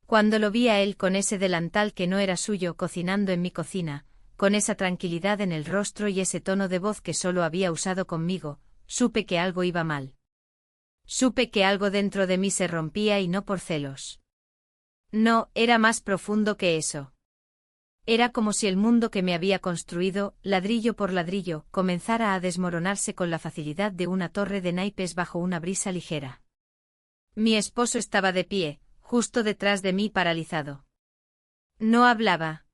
Cuando lo vi a él con ese delantal que no era suyo cocinando en mi cocina, con esa tranquilidad en el rostro y ese tono de voz que solo había usado conmigo, supe que algo iba mal. Supe que algo dentro de mí se rompía y no por celos. No, era más profundo que eso. Era como si el mundo que me había construido, ladrillo por ladrillo, comenzara a desmoronarse con la facilidad de una torre de naipes bajo una brisa ligera. Mi esposo estaba de pie, justo detrás de mí paralizado. No hablaba.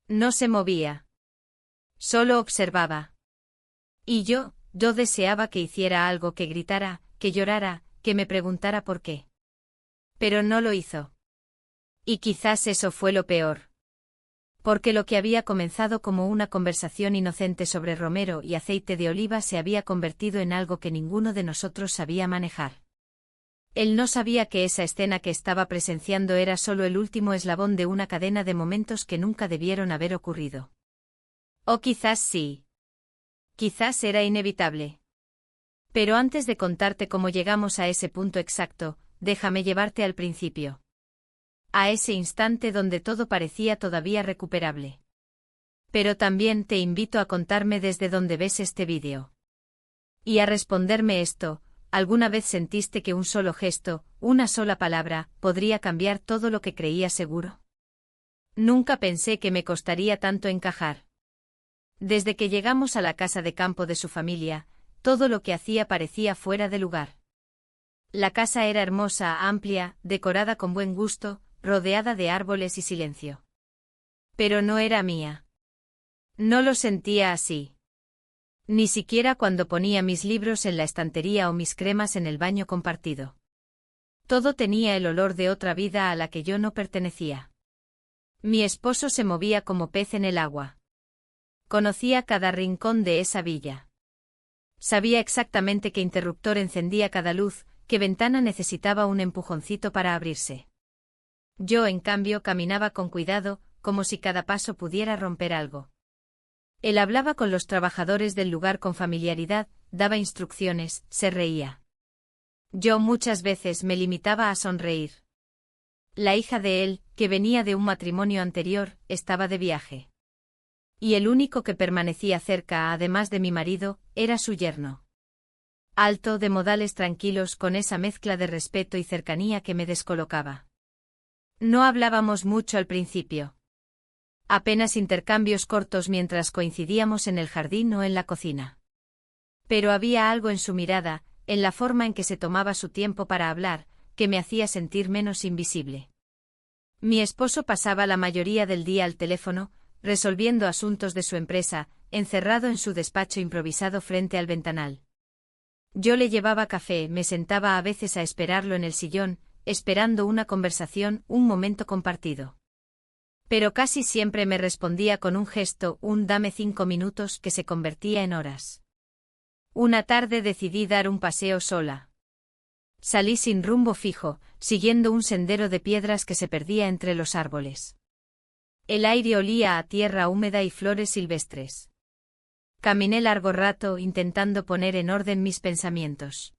No se movía. Solo observaba. Y yo deseaba que hiciera algo, que gritara, que llorara, que me preguntara por qué. Pero no lo hizo. Y quizás eso fue lo peor. Porque lo que había comenzado como una conversación inocente sobre romero y aceite de oliva se había convertido en algo que ninguno de nosotros sabía manejar. Él no sabía que esa escena que estaba presenciando era solo el último eslabón de una cadena de momentos que nunca debieron haber ocurrido. O quizás sí. Quizás era inevitable. Pero antes de contarte cómo llegamos a ese punto exacto, déjame llevarte al principio. A ese instante donde todo parecía todavía recuperable. Pero también te invito a contarme desde donde ves este vídeo. Y a responderme esto: ¿alguna vez sentiste que un solo gesto, una sola palabra, podría cambiar todo lo que creía seguro? Nunca pensé que me costaría tanto encajar. Desde que llegamos a la casa de campo de su familia, todo lo que hacía parecía fuera de lugar. La casa era hermosa, amplia, decorada con buen gusto, rodeada de árboles y silencio. Pero no era mía. No lo sentía así. Ni siquiera cuando ponía mis libros en la estantería o mis cremas en el baño compartido. Todo tenía el olor de otra vida a la que yo no pertenecía. Mi esposo se movía como pez en el agua. Conocía cada rincón de esa villa. Sabía exactamente qué interruptor encendía cada luz, qué ventana necesitaba un empujoncito para abrirse. Yo, en cambio, caminaba con cuidado, como si cada paso pudiera romper algo. Él hablaba con los trabajadores del lugar con familiaridad, daba instrucciones, se reía. Yo muchas veces me limitaba a sonreír. La hija de él, que venía de un matrimonio anterior, estaba de viaje. Y el único que permanecía cerca, además de mi marido, era su yerno. Alto, de modales tranquilos, con esa mezcla de respeto y cercanía que me descolocaba. No hablábamos mucho al principio. Apenas intercambios cortos mientras coincidíamos en el jardín o en la cocina. Pero había algo en su mirada, en la forma en que se tomaba su tiempo para hablar, que me hacía sentir menos invisible. Mi esposo pasaba la mayoría del día al teléfono, resolviendo asuntos de su empresa, encerrado en su despacho improvisado frente al ventanal. Yo le llevaba café, me sentaba a veces a esperarlo en el sillón, esperando una conversación, un momento compartido. Pero casi siempre me respondía con un gesto, un dame 5 minutos, que se convertía en horas. Una tarde decidí dar un paseo sola. Salí sin rumbo fijo, siguiendo un sendero de piedras que se perdía entre los árboles. El aire olía a tierra húmeda y flores silvestres. Caminé largo rato intentando poner en orden mis pensamientos.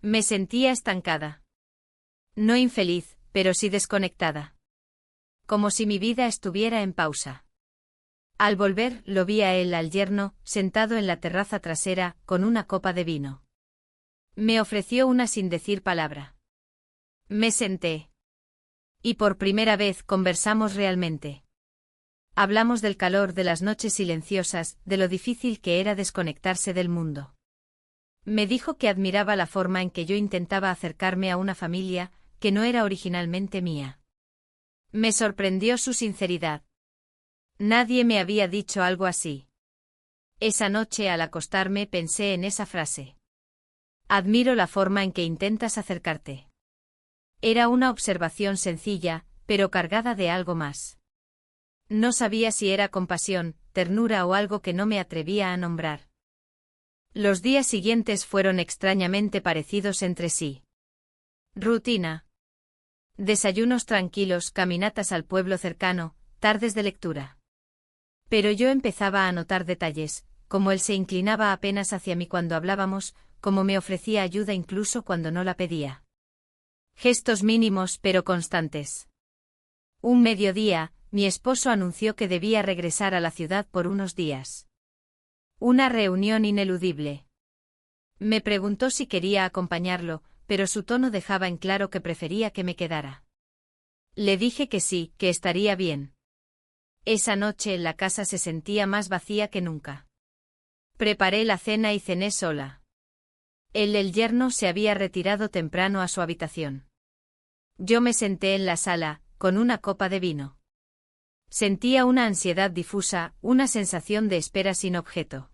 Me sentía estancada. No infeliz, pero sí desconectada. Como si mi vida estuviera en pausa. Al volver, lo vi a él, al yerno, sentado en la terraza trasera, con una copa de vino. Me ofreció una sin decir palabra. Me senté. Y por primera vez conversamos realmente. Hablamos del calor de las noches silenciosas, de lo difícil que era desconectarse del mundo. Me dijo que admiraba la forma en que yo intentaba acercarme a una familia que no era originalmente mía. Me sorprendió su sinceridad. Nadie me había dicho algo así. Esa noche al acostarme pensé en esa frase. Admiro la forma en que intentas acercarte. Era una observación sencilla, pero cargada de algo más. No sabía si era compasión, ternura o algo que no me atrevía a nombrar. Los días siguientes fueron extrañamente parecidos entre sí. Rutina. Desayunos tranquilos, caminatas al pueblo cercano, tardes de lectura. Pero yo empezaba a notar detalles, como él se inclinaba apenas hacia mí cuando hablábamos, como me ofrecía ayuda incluso cuando no la pedía. Gestos mínimos pero constantes. Un mediodía, mi esposo anunció que debía regresar a la ciudad por unos días. Una reunión ineludible. Me preguntó si quería acompañarlo, pero su tono dejaba en claro que prefería que me quedara. Le dije que sí, que estaría bien. Esa noche la casa se sentía más vacía que nunca. Preparé la cena y cené sola. El yerno se había retirado temprano a su habitación. Yo me senté en la sala, con una copa de vino. Sentía una ansiedad difusa, una sensación de espera sin objeto.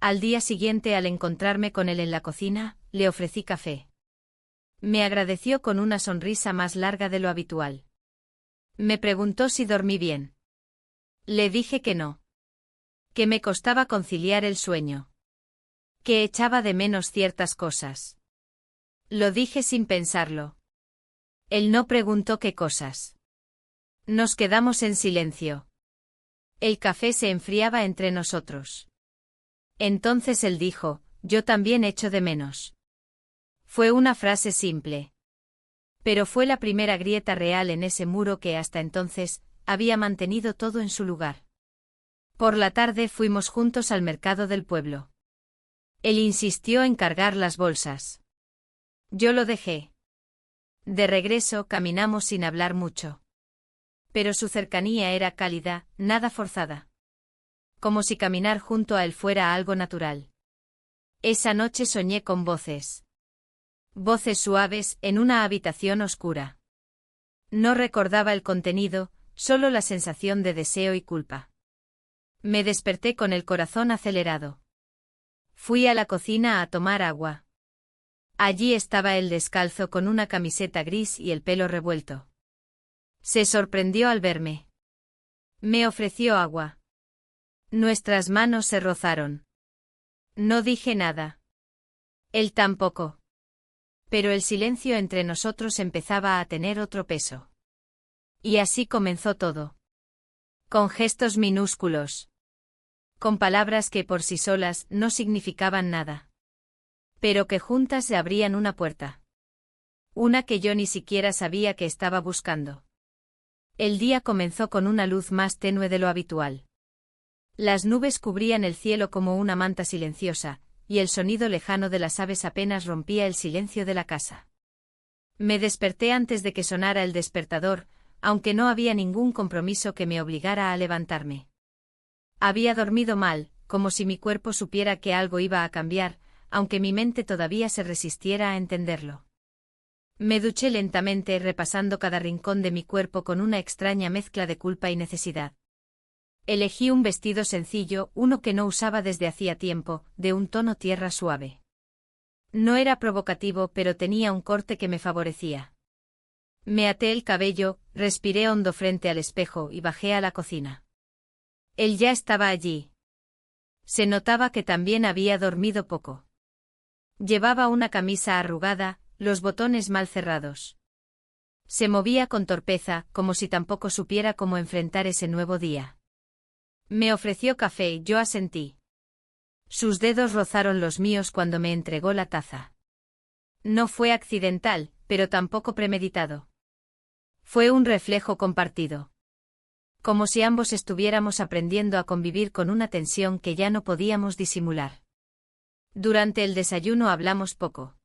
Al día siguiente, al encontrarme con él en la cocina, le ofrecí café. Me agradeció con una sonrisa más larga de lo habitual. Me preguntó si dormí bien. Le dije que no. Que me costaba conciliar el sueño. Que echaba de menos ciertas cosas. Lo dije sin pensarlo. Él no preguntó qué cosas. Nos quedamos en silencio. El café se enfriaba entre nosotros. Entonces él dijo, yo también echo de menos. Fue una frase simple. Pero fue la primera grieta real en ese muro que hasta entonces había mantenido todo en su lugar. Por la tarde fuimos juntos al mercado del pueblo. Él insistió en cargar las bolsas. Yo lo dejé. De regreso caminamos sin hablar mucho. Pero su cercanía era cálida, nada forzada. Como si caminar junto a él fuera algo natural. Esa noche soñé con voces. Voces suaves en una habitación oscura. No recordaba el contenido, solo la sensación de deseo y culpa. Me desperté con el corazón acelerado. Fui a la cocina a tomar agua. Allí estaba él descalzo con una camiseta gris y el pelo revuelto. Se sorprendió al verme. Me ofreció agua. Nuestras manos se rozaron. No dije nada. Él tampoco. Pero el silencio entre nosotros empezaba a tener otro peso. Y así comenzó todo. Con gestos minúsculos. Con palabras que por sí solas no significaban nada. Pero que juntas se abrían una puerta. Una que yo ni siquiera sabía que estaba buscando. El día comenzó con una luz más tenue de lo habitual. Las nubes cubrían el cielo como una manta silenciosa, y el sonido lejano de las aves apenas rompía el silencio de la casa. Me desperté antes de que sonara el despertador, aunque no había ningún compromiso que me obligara a levantarme. Había dormido mal, como si mi cuerpo supiera que algo iba a cambiar, aunque mi mente todavía se resistiera a entenderlo. Me duché lentamente repasando cada rincón de mi cuerpo con una extraña mezcla de culpa y necesidad. Elegí un vestido sencillo, uno que no usaba desde hacía tiempo, de un tono tierra suave. No era provocativo, pero tenía un corte que me favorecía. Me até el cabello, respiré hondo frente al espejo y bajé a la cocina. Él ya estaba allí. Se notaba que también había dormido poco. Llevaba una camisa arrugada, los botones mal cerrados. Se movía con torpeza, como si tampoco supiera cómo enfrentar ese nuevo día. Me ofreció café y yo asentí. Sus dedos rozaron los míos cuando me entregó la taza. No fue accidental, pero tampoco premeditado. Fue un reflejo compartido. Como si ambos estuviéramos aprendiendo a convivir con una tensión que ya no podíamos disimular. Durante el desayuno hablamos poco.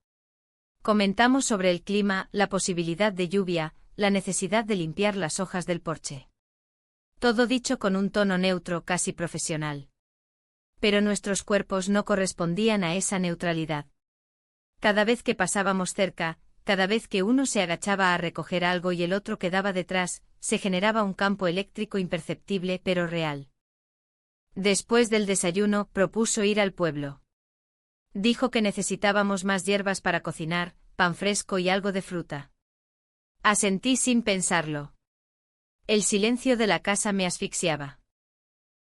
Comentamos sobre el clima, la posibilidad de lluvia, la necesidad de limpiar las hojas del porche. Todo dicho con un tono neutro, casi profesional. Pero nuestros cuerpos no correspondían a esa neutralidad. Cada vez que pasábamos cerca, cada vez que uno se agachaba a recoger algo y el otro quedaba detrás, se generaba un campo eléctrico imperceptible pero real. Después del desayuno, propuso ir al pueblo. Dijo que necesitábamos más hierbas para cocinar, pan fresco y algo de fruta. Asentí sin pensarlo. El silencio de la casa me asfixiaba.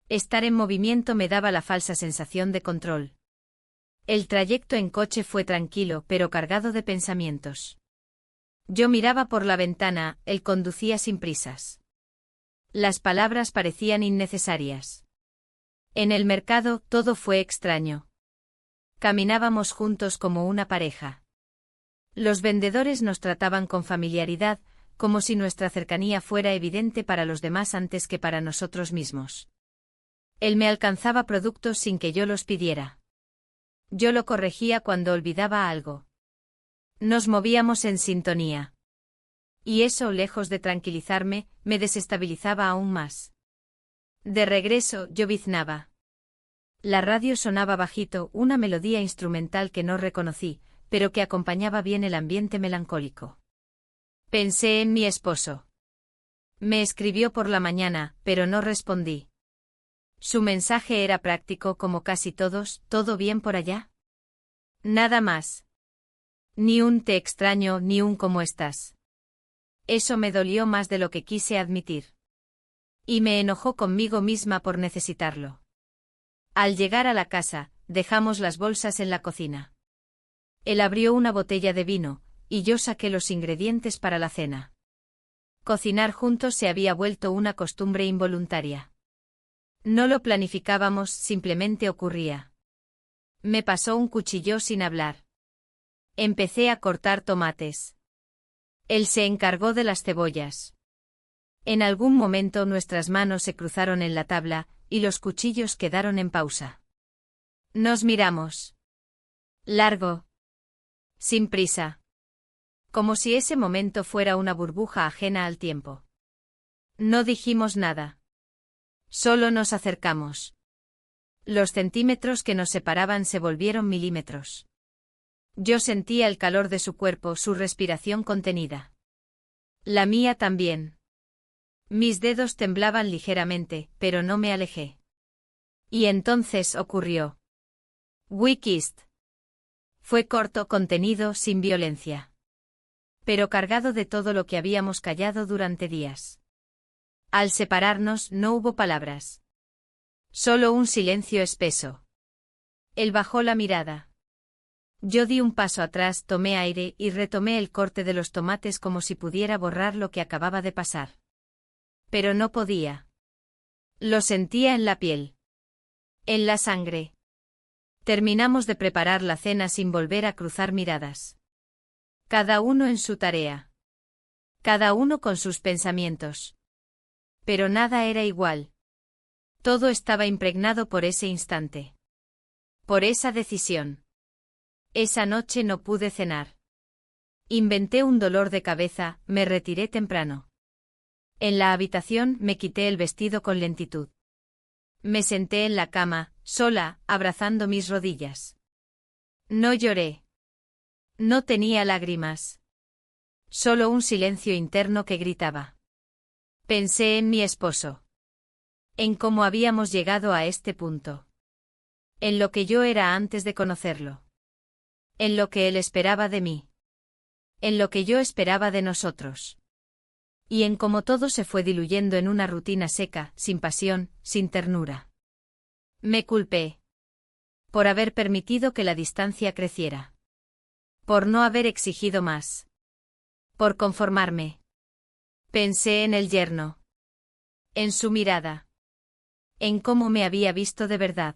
Estar en movimiento me daba la falsa sensación de control. El trayecto en coche fue tranquilo pero cargado de pensamientos. Yo miraba por la ventana, él conducía sin prisas. Las palabras parecían innecesarias. En el mercado todo fue extraño. Caminábamos juntos como una pareja. Los vendedores nos trataban con familiaridad, como si nuestra cercanía fuera evidente para los demás antes que para nosotros mismos. Él me alcanzaba productos sin que yo los pidiera. Yo lo corregía cuando olvidaba algo. Nos movíamos en sintonía. Y eso, lejos de tranquilizarme, me desestabilizaba aún más. De regreso, lloviznaba. La radio sonaba bajito, una melodía instrumental que no reconocí, pero que acompañaba bien el ambiente melancólico. Pensé en mi esposo. Me escribió por la mañana, pero no respondí. Su mensaje era práctico como casi todos, ¿todo bien por allá? Nada más. Ni un te extraño ni un ¿cómo estás? Eso me dolió más de lo que quise admitir. Y me enojó conmigo misma por necesitarlo. Al llegar a la casa, dejamos las bolsas en la cocina. Él abrió una botella de vino, y yo saqué los ingredientes para la cena. Cocinar juntos se había vuelto una costumbre involuntaria. No lo planificábamos, simplemente ocurría. Me pasó un cuchillo sin hablar. Empecé a cortar tomates. Él se encargó de las cebollas. En algún momento nuestras manos se cruzaron en la tabla, y los cuchillos quedaron en pausa. Nos miramos. Largo. Sin prisa. Como si ese momento fuera una burbuja ajena al tiempo. No dijimos nada. Solo nos acercamos. Los centímetros que nos separaban se volvieron milímetros. Yo sentía el calor de su cuerpo, su respiración contenida. La mía también. Mis dedos temblaban ligeramente, pero no me alejé. Y entonces ocurrió. We kissed. Fue corto, contenido, sin violencia. Pero cargado de todo lo que habíamos callado durante días. Al separarnos no hubo palabras. Solo un silencio espeso. Él bajó la mirada. Yo di un paso atrás, tomé aire y retomé el corte de los tomates como si pudiera borrar lo que acababa de pasar. Pero no podía. Lo sentía en la piel. En la sangre. Terminamos de preparar la cena sin volver a cruzar miradas. Cada uno en su tarea. Cada uno con sus pensamientos. Pero nada era igual. Todo estaba impregnado por ese instante. Por esa decisión. Esa noche no pude cenar. Inventé un dolor de cabeza, me retiré temprano. En la habitación me quité el vestido con lentitud. Me senté en la cama, sola, abrazando mis rodillas. No lloré. No tenía lágrimas. Solo un silencio interno que gritaba. Pensé en mi esposo. En cómo habíamos llegado a este punto. En lo que yo era antes de conocerlo. En lo que él esperaba de mí. En lo que yo esperaba de nosotros. Y en cómo todo se fue diluyendo en una rutina seca, sin pasión, sin ternura. Me culpé. Por haber permitido que la distancia creciera. Por no haber exigido más. Por conformarme. Pensé en el yerno. En su mirada. En cómo me había visto de verdad.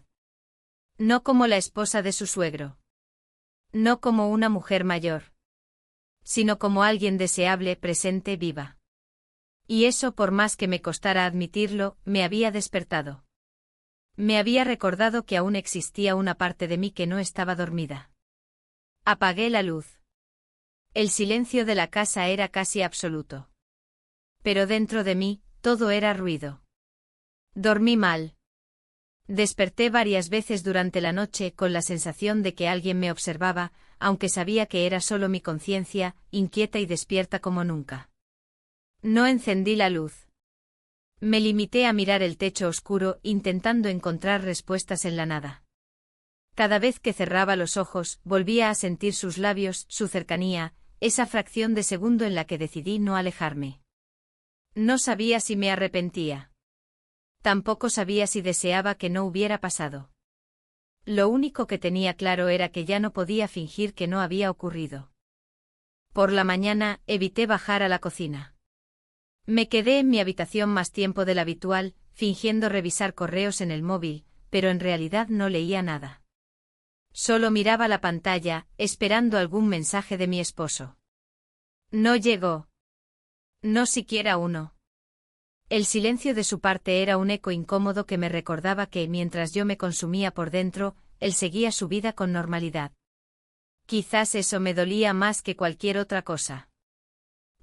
No como la esposa de su suegro. No como una mujer mayor. Sino como alguien deseable, presente, viva. Y eso, por más que me costara admitirlo, me había despertado. Me había recordado que aún existía una parte de mí que no estaba dormida. Apagué la luz. El silencio de la casa era casi absoluto. Pero dentro de mí, todo era ruido. Dormí mal. Desperté varias veces durante la noche con la sensación de que alguien me observaba, aunque sabía que era solo mi conciencia, inquieta y despierta como nunca. No encendí la luz. Me limité a mirar el techo oscuro, intentando encontrar respuestas en la nada. Cada vez que cerraba los ojos, volvía a sentir sus labios, su cercanía, esa fracción de segundo en la que decidí no alejarme. No sabía si me arrepentía. Tampoco sabía si deseaba que no hubiera pasado. Lo único que tenía claro era que ya no podía fingir que no había ocurrido. Por la mañana, evité bajar a la cocina. Me quedé en mi habitación más tiempo del habitual, fingiendo revisar correos en el móvil, pero en realidad no leía nada. Solo miraba la pantalla, esperando algún mensaje de mi esposo. No llegó. No siquiera uno. El silencio de su parte era un eco incómodo que me recordaba que, mientras yo me consumía por dentro, él seguía su vida con normalidad. Quizás eso me dolía más que cualquier otra cosa.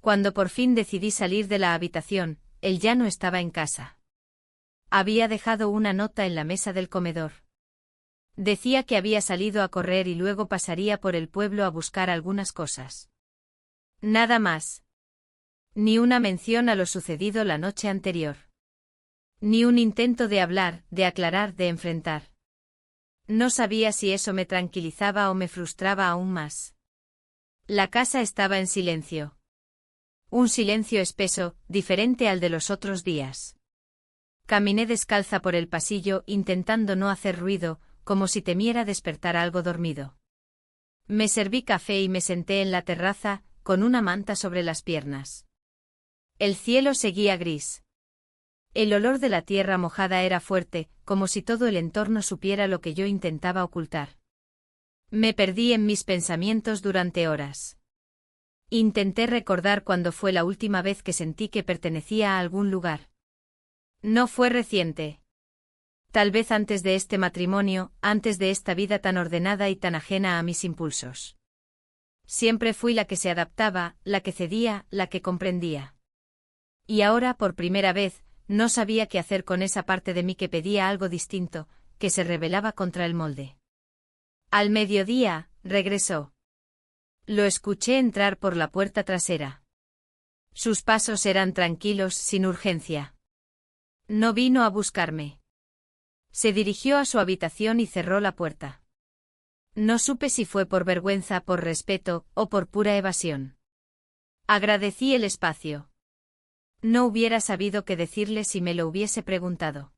Cuando por fin decidí salir de la habitación, él ya no estaba en casa. Había dejado una nota en la mesa del comedor. Decía que había salido a correr y luego pasaría por el pueblo a buscar algunas cosas. Nada más. Ni una mención a lo sucedido la noche anterior. Ni un intento de hablar, de aclarar, de enfrentar. No sabía si eso me tranquilizaba o me frustraba aún más. La casa estaba en silencio. Un silencio espeso, diferente al de los otros días. Caminé descalza por el pasillo intentando no hacer ruido, como si temiera despertar algo dormido. Me serví café y me senté en la terraza, con una manta sobre las piernas. El cielo seguía gris. El olor de la tierra mojada era fuerte, como si todo el entorno supiera lo que yo intentaba ocultar. Me perdí en mis pensamientos durante horas. Intenté recordar cuándo fue la última vez que sentí que pertenecía a algún lugar. No fue reciente. Tal vez antes de este matrimonio, antes de esta vida tan ordenada y tan ajena a mis impulsos. Siempre fui la que se adaptaba, la que cedía, la que comprendía. Y ahora, por primera vez, no sabía qué hacer con esa parte de mí que pedía algo distinto, que se rebelaba contra el molde. Al mediodía, regresó. Lo escuché entrar por la puerta trasera. Sus pasos eran tranquilos, sin urgencia. No vino a buscarme. Se dirigió a su habitación y cerró la puerta. No supe si fue por vergüenza, por respeto, o por pura evasión. Agradecí el espacio. No hubiera sabido qué decirle si me lo hubiese preguntado.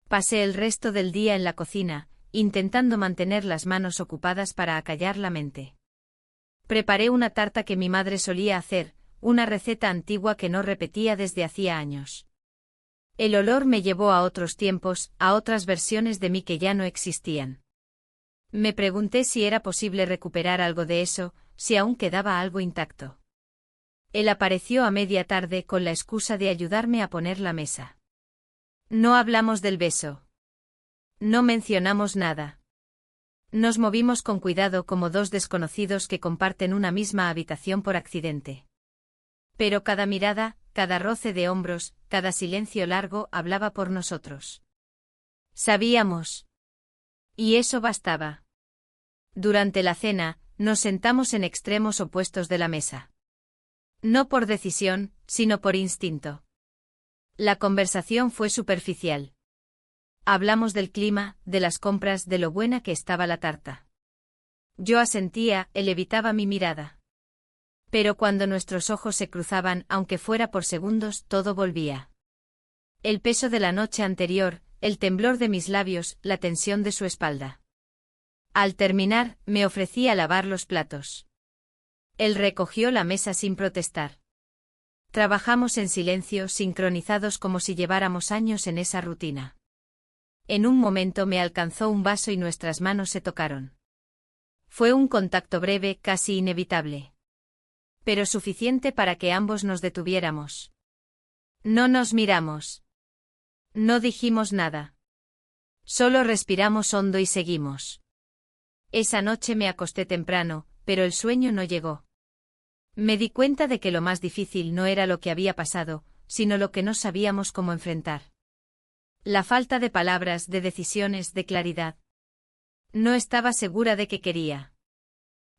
Pasé el resto del día en la cocina, intentando mantener las manos ocupadas para acallar la mente. Preparé una tarta que mi madre solía hacer, una receta antigua que no repetía desde hacía años. El olor me llevó a otros tiempos, a otras versiones de mí que ya no existían. Me pregunté si era posible recuperar algo de eso, si aún quedaba algo intacto. Él apareció a media tarde con la excusa de ayudarme a poner la mesa. No hablamos del beso. No mencionamos nada. Nos movimos con cuidado como dos desconocidos que comparten una misma habitación por accidente. Pero cada mirada, cada roce de hombros, cada silencio largo hablaba por nosotros. Sabíamos. Y eso bastaba. Durante la cena, nos sentamos en extremos opuestos de la mesa. No por decisión, sino por instinto. La conversación fue superficial. Hablamos del clima, de las compras, de lo buena que estaba la tarta. Yo asentía, él evitaba mi mirada. Pero cuando nuestros ojos se cruzaban, aunque fuera por segundos, todo volvía. El peso de la noche anterior, el temblor de mis labios, la tensión de su espalda. Al terminar, me ofrecí a lavar los platos. Él recogió la mesa sin protestar. Trabajamos en silencio, sincronizados como si lleváramos años en esa rutina. En un momento me alcanzó un vaso y nuestras manos se tocaron. Fue un contacto breve, casi inevitable. Pero suficiente para que ambos nos detuviéramos. No nos miramos. No dijimos nada. Solo respiramos hondo y seguimos. Esa noche me acosté temprano, pero el sueño no llegó. Me di cuenta de que lo más difícil no era lo que había pasado, sino lo que no sabíamos cómo enfrentar. La falta de palabras, de decisiones, de claridad. No estaba segura de qué quería.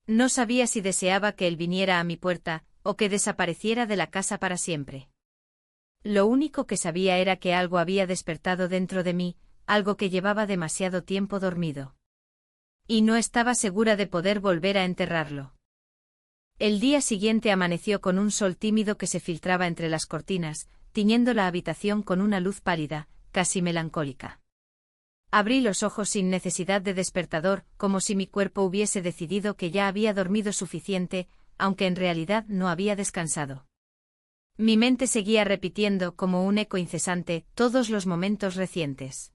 No sabía si deseaba que él viniera a mi puerta, o que desapareciera de la casa para siempre. Lo único que sabía era que algo había despertado dentro de mí, algo que llevaba demasiado tiempo dormido. Y no estaba segura de poder volver a enterrarlo. El día siguiente amaneció con un sol tímido que se filtraba entre las cortinas, tiñendo la habitación con una luz pálida, casi melancólica. Abrí los ojos sin necesidad de despertador, como si mi cuerpo hubiese decidido que ya había dormido suficiente, aunque en realidad no había descansado. Mi mente seguía repitiendo como un eco incesante todos los momentos recientes.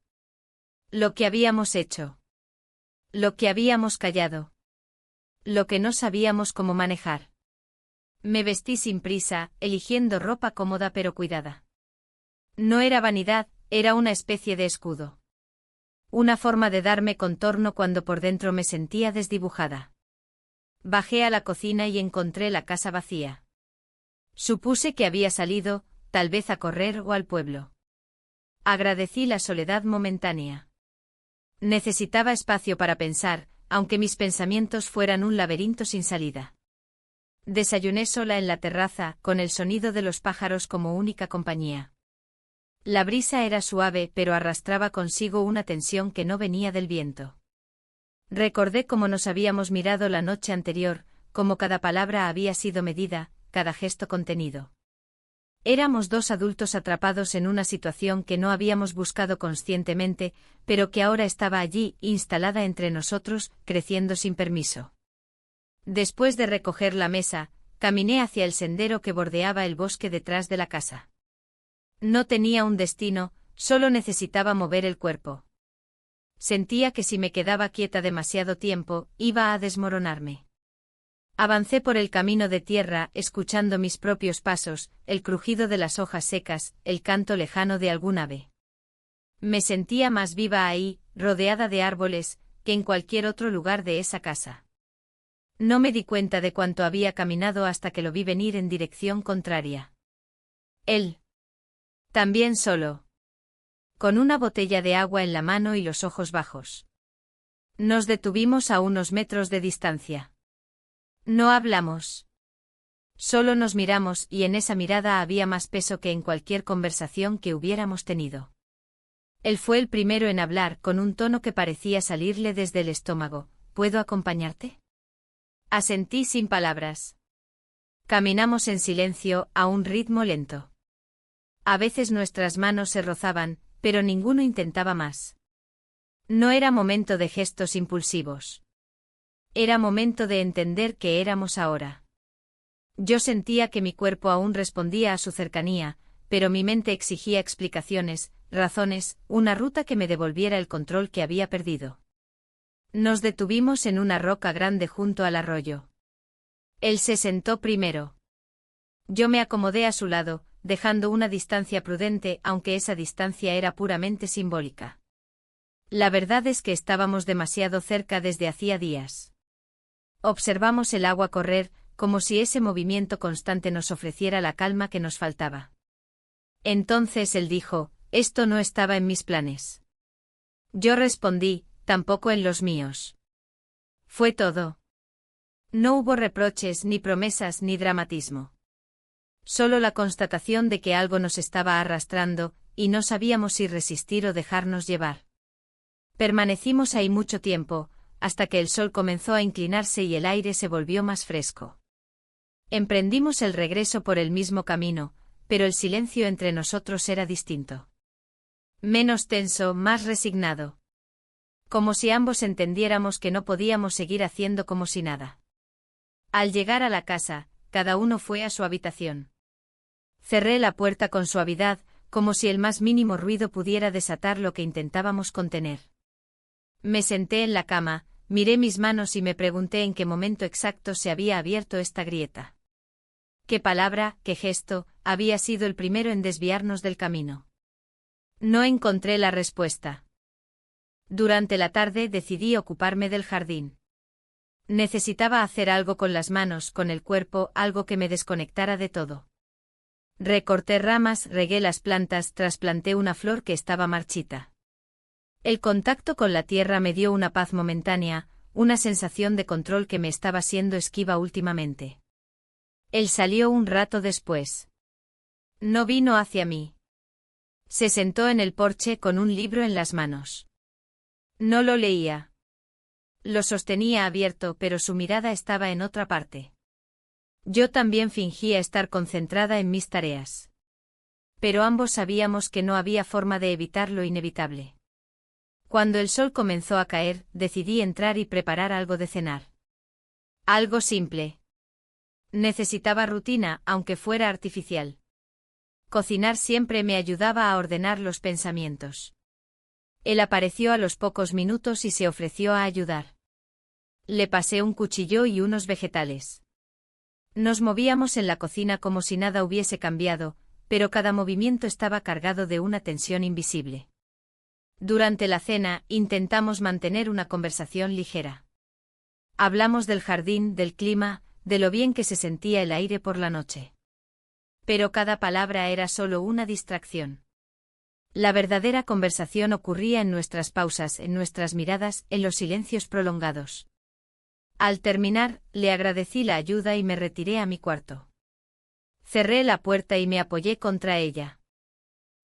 Lo que habíamos hecho. Lo que habíamos callado. Lo que no sabíamos cómo manejar. Me vestí sin prisa, eligiendo ropa cómoda pero cuidada. No era vanidad, era una especie de escudo. Una forma de darme contorno cuando por dentro me sentía desdibujada. Bajé a la cocina y encontré la casa vacía. Supuse que había salido, tal vez a correr o al pueblo. Agradecí la soledad momentánea. Necesitaba espacio para pensar, aunque mis pensamientos fueran un laberinto sin salida. Desayuné sola en la terraza, con el sonido de los pájaros como única compañía. La brisa era suave pero arrastraba consigo una tensión que no venía del viento. Recordé cómo nos habíamos mirado la noche anterior, cómo cada palabra había sido medida, cada gesto contenido. Éramos dos adultos atrapados en una situación que no habíamos buscado conscientemente, pero que ahora estaba allí, instalada entre nosotros, creciendo sin permiso. Después de recoger la mesa, caminé hacia el sendero que bordeaba el bosque detrás de la casa. No tenía un destino, solo necesitaba mover el cuerpo. Sentía que si me quedaba quieta demasiado tiempo, iba a desmoronarme. Avancé por el camino de tierra, escuchando mis propios pasos, el crujido de las hojas secas, el canto lejano de algún ave. Me sentía más viva ahí, rodeada de árboles, que en cualquier otro lugar de esa casa. No me di cuenta de cuánto había caminado hasta que lo vi venir en dirección contraria. Él. También solo. Con una botella de agua en la mano y los ojos bajos. Nos detuvimos a unos metros de distancia. No hablamos. Solo nos miramos y en esa mirada había más peso que en cualquier conversación que hubiéramos tenido. Él fue el primero en hablar con un tono que parecía salirle desde el estómago. ¿Puedo acompañarte? Asentí sin palabras. Caminamos en silencio, a un ritmo lento. A veces nuestras manos se rozaban, pero ninguno intentaba más. No era momento de gestos impulsivos. Era momento de entender que éramos ahora. Yo sentía que mi cuerpo aún respondía a su cercanía, pero mi mente exigía explicaciones, razones, una ruta que me devolviera el control que había perdido. Nos detuvimos en una roca grande junto al arroyo. Él se sentó primero. Yo me acomodé a su lado, dejando una distancia prudente, aunque esa distancia era puramente simbólica. La verdad es que estábamos demasiado cerca desde hacía días. Observamos el agua correr, como si ese movimiento constante nos ofreciera la calma que nos faltaba. Entonces él dijo, esto no estaba en mis planes. Yo respondí, tampoco en los míos. Fue todo. No hubo reproches, ni promesas, ni dramatismo. Solo la constatación de que algo nos estaba arrastrando, y no sabíamos si resistir o dejarnos llevar. Permanecimos ahí mucho tiempo, hasta que el sol comenzó a inclinarse y el aire se volvió más fresco. Emprendimos el regreso por el mismo camino, pero el silencio entre nosotros era distinto. Menos tenso, más resignado. Como si ambos entendiéramos que no podíamos seguir haciendo como si nada. Al llegar a la casa, cada uno fue a su habitación. Cerré la puerta con suavidad, como si el más mínimo ruido pudiera desatar lo que intentábamos contener. Me senté en la cama, miré mis manos y me pregunté en qué momento exacto se había abierto esta grieta. ¿Qué palabra, qué gesto, había sido el primero en desviarnos del camino? No encontré la respuesta. Durante la tarde decidí ocuparme del jardín. Necesitaba hacer algo con las manos, con el cuerpo, algo que me desconectara de todo. Recorté ramas, regué las plantas, trasplanté una flor que estaba marchita. El contacto con la tierra me dio una paz momentánea, una sensación de control que me estaba siendo esquiva últimamente. Él salió un rato después. No vino hacia mí. Se sentó en el porche con un libro en las manos. No lo leía. Lo sostenía abierto, pero su mirada estaba en otra parte. Yo también fingía estar concentrada en mis tareas. Pero ambos sabíamos que no había forma de evitar lo inevitable. Cuando el sol comenzó a caer, decidí entrar y preparar algo de cenar. Algo simple. Necesitaba rutina, aunque fuera artificial. Cocinar siempre me ayudaba a ordenar los pensamientos. Él apareció a los pocos minutos y se ofreció a ayudar. Le pasé un cuchillo y unos vegetales. Nos movíamos en la cocina como si nada hubiese cambiado, pero cada movimiento estaba cargado de una tensión invisible. Durante la cena, intentamos mantener una conversación ligera. Hablamos del jardín, del clima, de lo bien que se sentía el aire por la noche. Pero cada palabra era solo una distracción. La verdadera conversación ocurría en nuestras pausas, en nuestras miradas, en los silencios prolongados. Al terminar, le agradecí la ayuda y me retiré a mi cuarto. Cerré la puerta y me apoyé contra ella.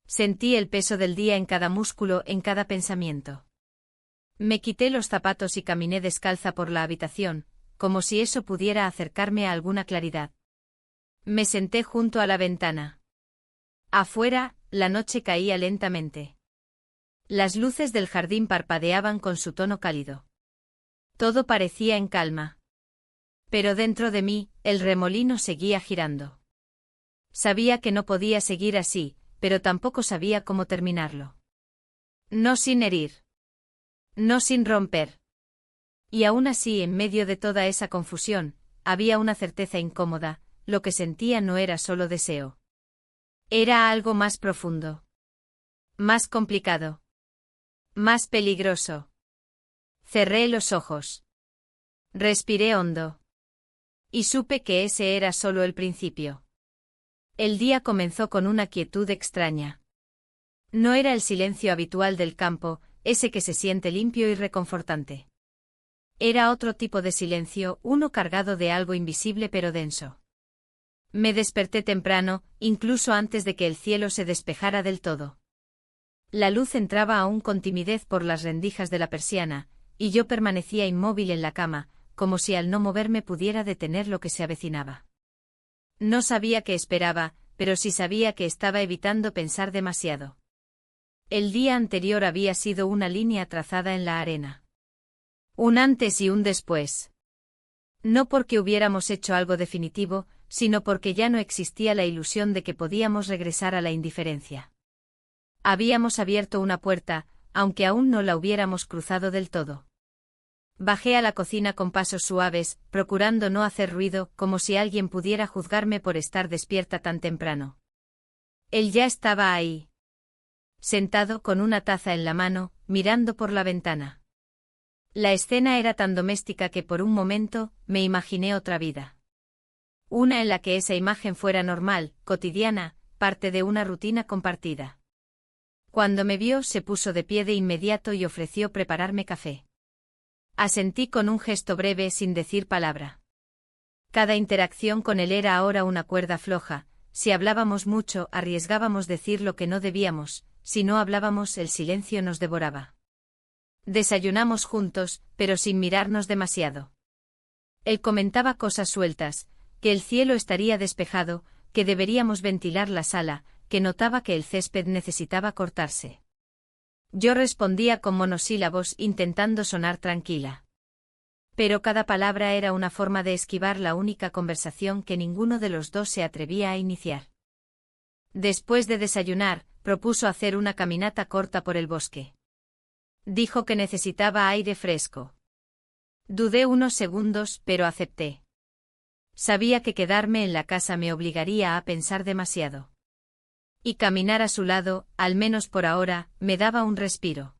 Sentí el peso del día en cada músculo, en cada pensamiento. Me quité los zapatos y caminé descalza por la habitación, como si eso pudiera acercarme a alguna claridad. Me senté junto a la ventana. Afuera, la noche caía lentamente. Las luces del jardín parpadeaban con su tono cálido. Todo parecía en calma. Pero dentro de mí, el remolino seguía girando. Sabía que no podía seguir así, pero tampoco sabía cómo terminarlo. No sin herir. No sin romper. Y aún así, en medio de toda esa confusión, había una certeza incómoda: lo que sentía no era solo deseo. Era algo más profundo. Más complicado. Más peligroso. Cerré los ojos. Respiré hondo. Y supe que ese era solo el principio. El día comenzó con una quietud extraña. No era el silencio habitual del campo, ese que se siente limpio y reconfortante. Era otro tipo de silencio, uno cargado de algo invisible pero denso. Me desperté temprano, incluso antes de que el cielo se despejara del todo. La luz entraba aún con timidez por las rendijas de la persiana, y yo permanecía inmóvil en la cama, como si al no moverme pudiera detener lo que se avecinaba. No sabía qué esperaba, pero sí sabía que estaba evitando pensar demasiado. El día anterior había sido una línea trazada en la arena. Un antes y un después. No porque hubiéramos hecho algo definitivo, sino porque ya no existía la ilusión de que podíamos regresar a la indiferencia. Habíamos abierto una puerta, aunque aún no la hubiéramos cruzado del todo. Bajé a la cocina con pasos suaves, procurando no hacer ruido, como si alguien pudiera juzgarme por estar despierta tan temprano. Él ya estaba ahí. Sentado con una taza en la mano, mirando por la ventana. La escena era tan doméstica que por un momento, me imaginé otra vida. Una en la que esa imagen fuera normal, cotidiana, parte de una rutina compartida. Cuando me vio, se puso de pie de inmediato y ofreció prepararme café. Asentí con un gesto breve sin decir palabra. Cada interacción con él era ahora una cuerda floja. Si hablábamos mucho, arriesgábamos decir lo que no debíamos; si no hablábamos, el silencio nos devoraba. Desayunamos juntos, pero sin mirarnos demasiado. Él comentaba cosas sueltas, que el cielo estaría despejado, que deberíamos ventilar la sala, que notaba que el césped necesitaba cortarse. Yo respondía con monosílabos, intentando sonar tranquila. Pero cada palabra era una forma de esquivar la única conversación que ninguno de los dos se atrevía a iniciar. Después de desayunar, propuso hacer una caminata corta por el bosque. Dijo que necesitaba aire fresco. Dudé unos segundos, pero acepté. Sabía que quedarme en la casa me obligaría a pensar demasiado. Y caminar a su lado, al menos por ahora, me daba un respiro.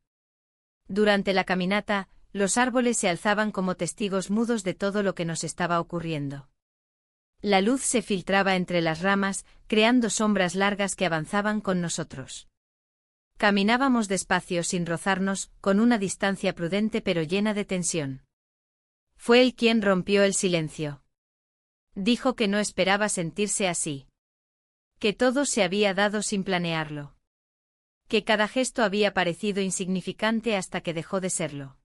Durante la caminata, los árboles se alzaban como testigos mudos de todo lo que nos estaba ocurriendo. La luz se filtraba entre las ramas, creando sombras largas que avanzaban con nosotros. Caminábamos despacio sin rozarnos, con una distancia prudente pero llena de tensión. Fue él quien rompió el silencio. Dijo que no esperaba sentirse así. Que todo se había dado sin planearlo. Que cada gesto había parecido insignificante hasta que dejó de serlo.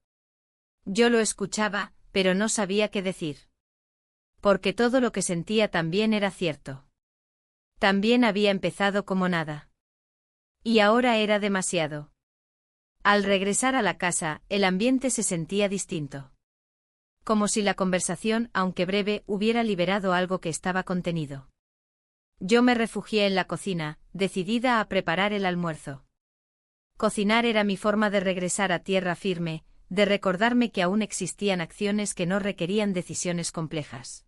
Yo lo escuchaba, pero no sabía qué decir. Porque todo lo que sentía también era cierto. También había empezado como nada. Y ahora era demasiado. Al regresar a la casa, el ambiente se sentía distinto. Como si la conversación, aunque breve, hubiera liberado algo que estaba contenido. Yo me refugié en la cocina, decidida a preparar el almuerzo. Cocinar era mi forma de regresar a tierra firme, de recordarme que aún existían acciones que no requerían decisiones complejas.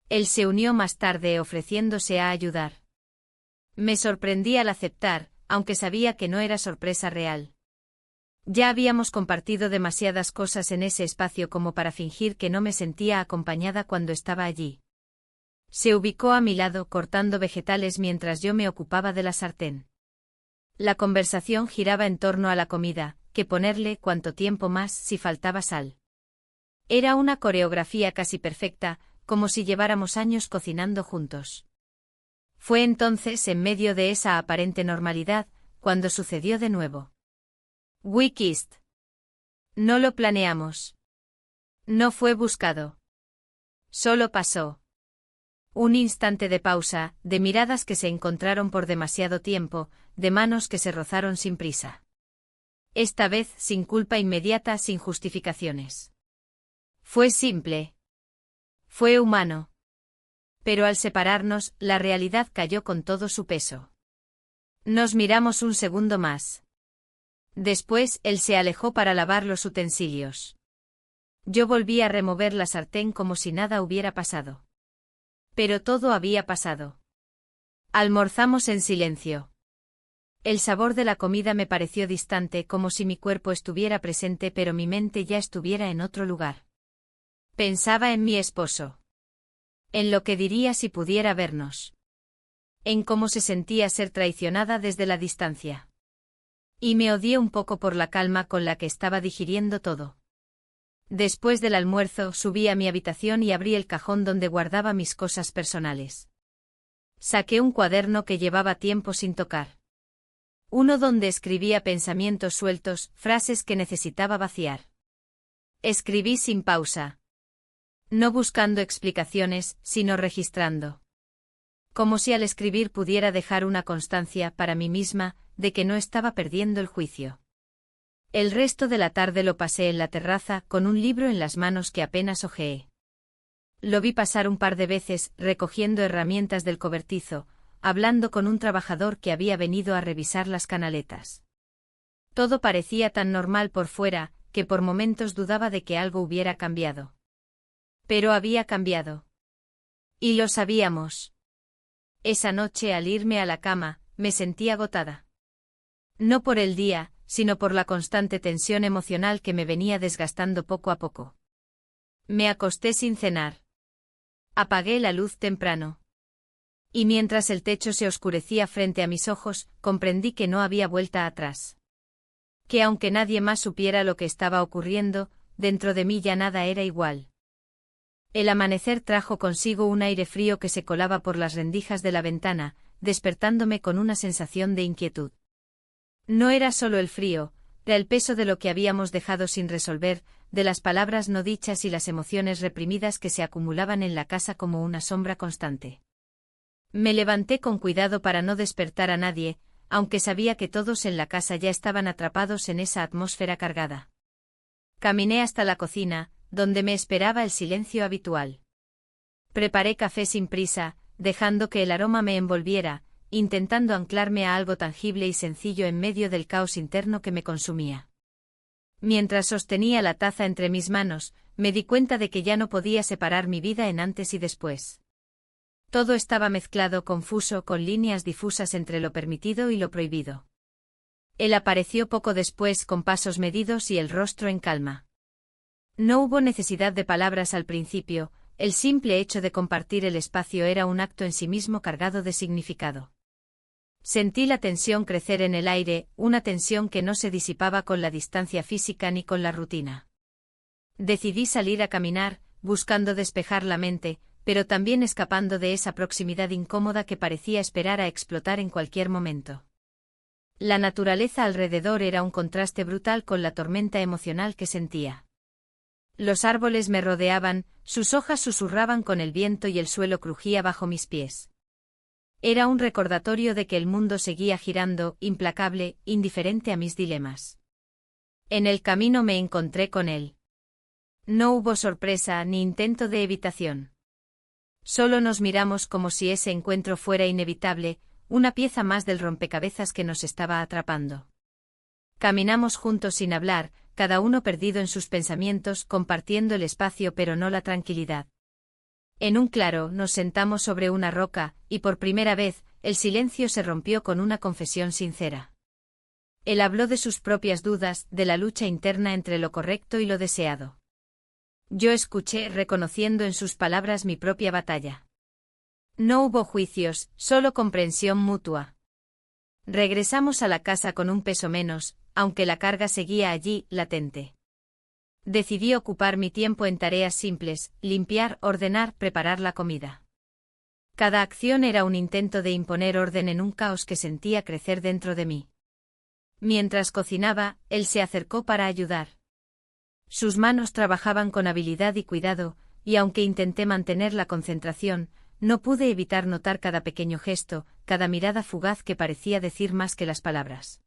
Él se unió más tarde ofreciéndose a ayudar. Me sorprendí al aceptar, aunque sabía que no era sorpresa real. Ya habíamos compartido demasiadas cosas en ese espacio como para fingir que no me sentía acompañada cuando estaba allí. Se ubicó a mi lado cortando vegetales mientras yo me ocupaba de la sartén. La conversación giraba en torno a la comida, que ponerle cuánto tiempo más si faltaba sal. Era una coreografía casi perfecta, como si lleváramos años cocinando juntos. Fue entonces, en medio de esa aparente normalidad, cuando sucedió de nuevo. We kissed. No lo planeamos. No fue buscado. Solo pasó. Un instante de pausa, de miradas que se encontraron por demasiado tiempo, de manos que se rozaron sin prisa. Esta vez sin culpa inmediata, sin justificaciones. Fue simple. Fue humano. Pero al separarnos, la realidad cayó con todo su peso. Nos miramos un segundo más. Después, él se alejó para lavar los utensilios. Yo volví a remover la sartén como si nada hubiera pasado. Pero todo había pasado. Almorzamos en silencio. El sabor de la comida me pareció distante, como si mi cuerpo estuviera presente pero mi mente ya estuviera en otro lugar. Pensaba en mi esposo. En lo que diría si pudiera vernos. En cómo se sentía ser traicionada desde la distancia. Y me odié un poco por la calma con la que estaba digiriendo todo. Después del almuerzo subí a mi habitación y abrí el cajón donde guardaba mis cosas personales. Saqué un cuaderno que llevaba tiempo sin tocar. Uno donde escribía pensamientos sueltos, frases que necesitaba vaciar. Escribí sin pausa. No buscando explicaciones, sino registrando. Como si al escribir pudiera dejar una constancia para mí misma, de que no estaba perdiendo el juicio. El resto de la tarde lo pasé en la terraza con un libro en las manos que apenas hojeé. Lo vi pasar un par de veces, recogiendo herramientas del cobertizo, hablando con un trabajador que había venido a revisar las canaletas. Todo parecía tan normal por fuera, que por momentos dudaba de que algo hubiera cambiado. Pero había cambiado. Y lo sabíamos. Esa noche al irme a la cama, me sentí agotada. No por el día, sino por la constante tensión emocional que me venía desgastando poco a poco. Me acosté sin cenar. Apagué la luz temprano. Y mientras el techo se oscurecía frente a mis ojos, comprendí que no había vuelta atrás. Que aunque nadie más supiera lo que estaba ocurriendo, dentro de mí ya nada era igual. El amanecer trajo consigo un aire frío que se colaba por las rendijas de la ventana, despertándome con una sensación de inquietud. No era solo el frío, era el peso de lo que habíamos dejado sin resolver, de las palabras no dichas y las emociones reprimidas que se acumulaban en la casa como una sombra constante. Me levanté con cuidado para no despertar a nadie, aunque sabía que todos en la casa ya estaban atrapados en esa atmósfera cargada. Caminé hasta la cocina, donde me esperaba el silencio habitual. Preparé café sin prisa, dejando que el aroma me envolviera, intentando anclarme a algo tangible y sencillo en medio del caos interno que me consumía. Mientras sostenía la taza entre mis manos, me di cuenta de que ya no podía separar mi vida en antes y después. Todo estaba mezclado, confuso, con líneas difusas entre lo permitido y lo prohibido. Él apareció poco después con pasos medidos y el rostro en calma. No hubo necesidad de palabras al principio, el simple hecho de compartir el espacio era un acto en sí mismo cargado de significado. Sentí la tensión crecer en el aire, una tensión que no se disipaba con la distancia física ni con la rutina. Decidí salir a caminar, buscando despejar la mente, pero también escapando de esa proximidad incómoda que parecía esperar a explotar en cualquier momento. La naturaleza alrededor era un contraste brutal con la tormenta emocional que sentía. Los árboles me rodeaban, sus hojas susurraban con el viento y el suelo crujía bajo mis pies. Era un recordatorio de que el mundo seguía girando, implacable, indiferente a mis dilemas. En el camino me encontré con él. No hubo sorpresa ni intento de evitación. Solo nos miramos como si ese encuentro fuera inevitable, una pieza más del rompecabezas que nos estaba atrapando. Caminamos juntos sin hablar, cada uno perdido en sus pensamientos, compartiendo el espacio pero no la tranquilidad. En un claro, nos sentamos sobre una roca, y por primera vez, el silencio se rompió con una confesión sincera. Él habló de sus propias dudas, de la lucha interna entre lo correcto y lo deseado. Yo escuché, reconociendo en sus palabras mi propia batalla. No hubo juicios, solo comprensión mutua. Regresamos a la casa con un peso menos, aunque la carga seguía allí, latente. Decidí ocupar mi tiempo en tareas simples, limpiar, ordenar, preparar la comida. Cada acción era un intento de imponer orden en un caos que sentía crecer dentro de mí. Mientras cocinaba, él se acercó para ayudar. Sus manos trabajaban con habilidad y cuidado, y aunque intenté mantener la concentración, no pude evitar notar cada pequeño gesto, cada mirada fugaz que parecía decir más que las palabras.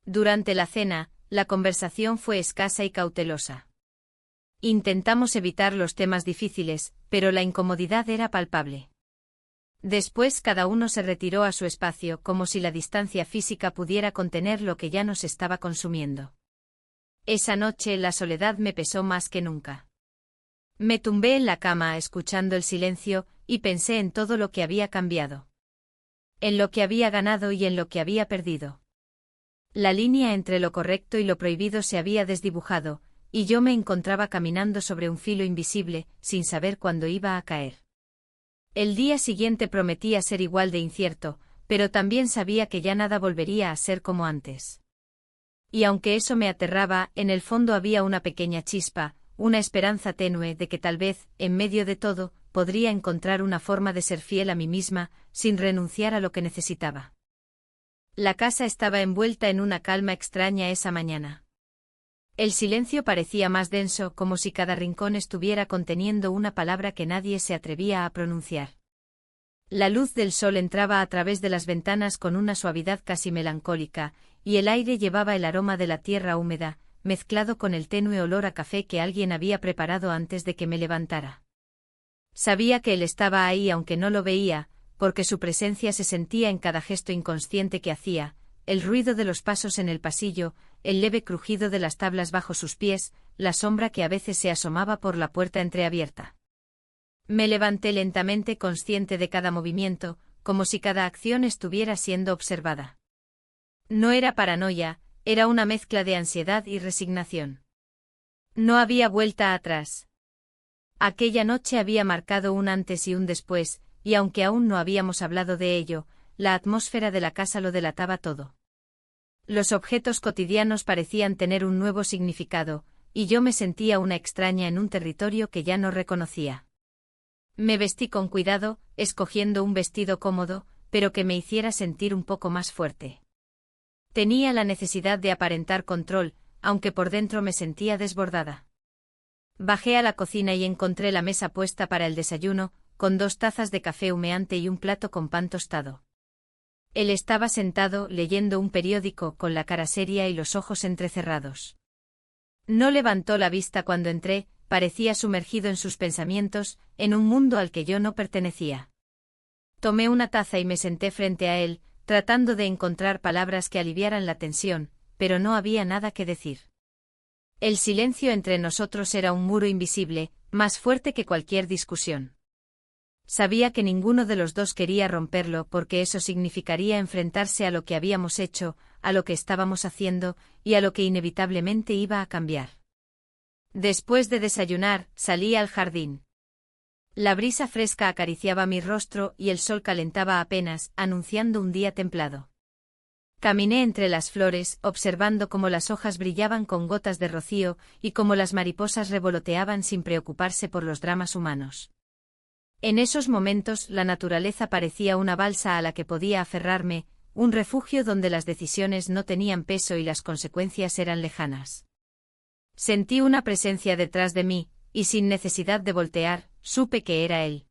Durante la cena, la conversación fue escasa y cautelosa. Intentamos evitar los temas difíciles, pero la incomodidad era palpable. Después cada uno se retiró a su espacio como si la distancia física pudiera contener lo que ya nos estaba consumiendo. Esa noche la soledad me pesó más que nunca. Me tumbé en la cama escuchando el silencio, y pensé en todo lo que había cambiado. En lo que había ganado y en lo que había perdido. La línea entre lo correcto y lo prohibido se había desdibujado, y yo me encontraba caminando sobre un filo invisible, sin saber cuándo iba a caer. El día siguiente prometía ser igual de incierto, pero también sabía que ya nada volvería a ser como antes. Y aunque eso me aterraba, en el fondo había una pequeña chispa, una esperanza tenue de que tal vez, en medio de todo, podría encontrar una forma de ser fiel a mí misma, sin renunciar a lo que necesitaba. La casa estaba envuelta en una calma extraña esa mañana. El silencio parecía más denso, como si cada rincón estuviera conteniendo una palabra que nadie se atrevía a pronunciar. La luz del sol entraba a través de las ventanas con una suavidad casi melancólica, y el aire llevaba el aroma de la tierra húmeda, mezclado con el tenue olor a café que alguien había preparado antes de que me levantara. Sabía que él estaba ahí aunque no lo veía, porque su presencia se sentía en cada gesto inconsciente que hacía, el ruido de los pasos en el pasillo, el leve crujido de las tablas bajo sus pies, la sombra que a veces se asomaba por la puerta entreabierta. Me levanté lentamente consciente de cada movimiento, como si cada acción estuviera siendo observada. No era paranoia, era una mezcla de ansiedad y resignación. No había vuelta atrás. Aquella noche había marcado un antes y un después, y aunque aún no habíamos hablado de ello, la atmósfera de la casa lo delataba todo. Los objetos cotidianos parecían tener un nuevo significado, y yo me sentía una extraña en un territorio que ya no reconocía. Me vestí con cuidado, escogiendo un vestido cómodo, pero que me hiciera sentir un poco más fuerte. Tenía la necesidad de aparentar control, aunque por dentro me sentía desbordada. Bajé a la cocina y encontré la mesa puesta para el desayuno, con 2 tazas de café humeante y un plato con pan tostado. Él estaba sentado, leyendo un periódico, con la cara seria y los ojos entrecerrados. No levantó la vista cuando entré, parecía sumergido en sus pensamientos, en un mundo al que yo no pertenecía. Tomé una taza y me senté frente a él, tratando de encontrar palabras que aliviaran la tensión, pero no había nada que decir. El silencio entre nosotros era un muro invisible, más fuerte que cualquier discusión. Sabía que ninguno de los dos quería romperlo porque eso significaría enfrentarse a lo que habíamos hecho, a lo que estábamos haciendo, y a lo que inevitablemente iba a cambiar. Después de desayunar, salí al jardín. La brisa fresca acariciaba mi rostro y el sol calentaba apenas, anunciando un día templado. Caminé entre las flores, observando cómo las hojas brillaban con gotas de rocío y cómo las mariposas revoloteaban sin preocuparse por los dramas humanos. En esos momentos la naturaleza parecía una balsa a la que podía aferrarme, un refugio donde las decisiones no tenían peso y las consecuencias eran lejanas. Sentí una presencia detrás de mí, y sin necesidad de voltear, supe que era él.